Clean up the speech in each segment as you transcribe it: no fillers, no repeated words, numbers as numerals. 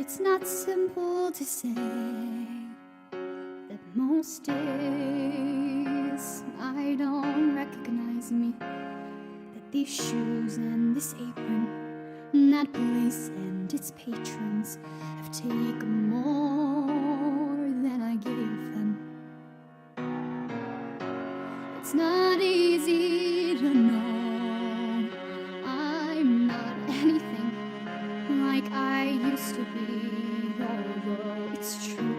It's not simple to say that most days I don't recognize me, that these shoes and this apron and that place and its patrons have taken more than I gave them. It's not easy to know I'm not anything like I used to be, although it's true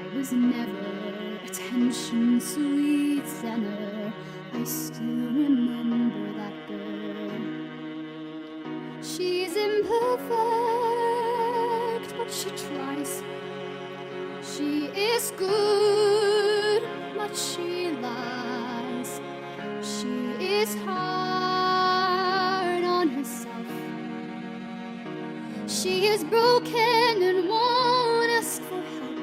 I was never attention sweet center. I still remember that girl. She's imperfect, but she tries. She is good, but she lies. She is hard on herself. She is broken and won't ask for help.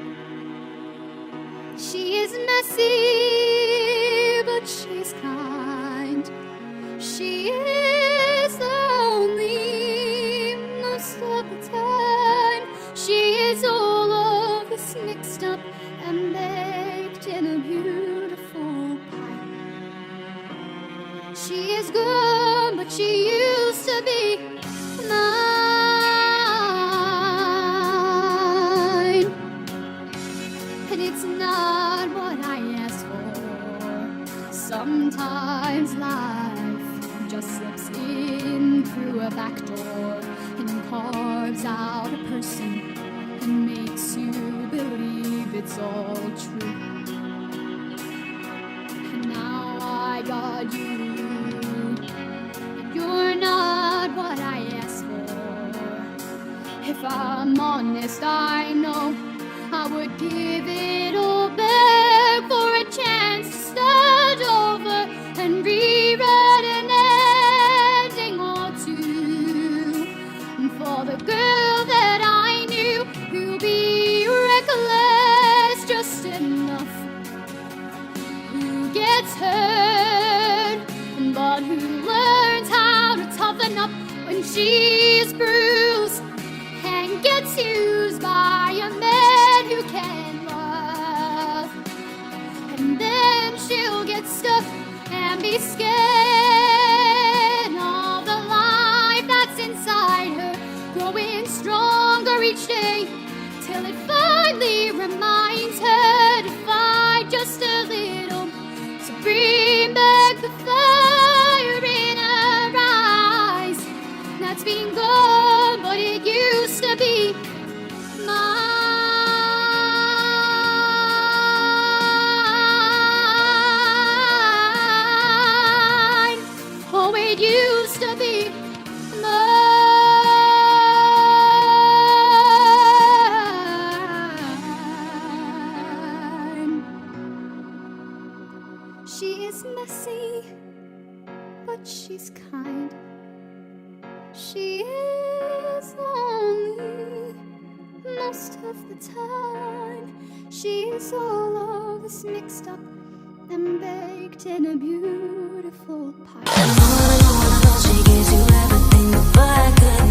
She is messy, but she's kind. She is lonely most of the time. She is all of this mixed up and baked in a beautiful pie. She is good, but she used to be mine. And it's not what I asked for. Sometimes life just slips in through a back door and carves out a person and makes you believe it's all true. And now I got you. You're not what I asked for. If I'm honest, I know I would give it all back for a chance to start over and rewrite an ending or two. And for the girl that I knew who'll be reckless just enough, who gets hurt but who learns how to toughen up when she's bruised and gets used by a man who can love. And then she'll get stuck and be scared of the life that's inside her, growing stronger each day till it finally reminds her to fight just a little. So bring back the fire in her eyes that's been gone, but it used to be mine. Oh, it used to be mine. She is messy, but she's kind. She is lonely most of the time. She is all of this mixed up and baked in a beautiful pie. She gives you everything, but I could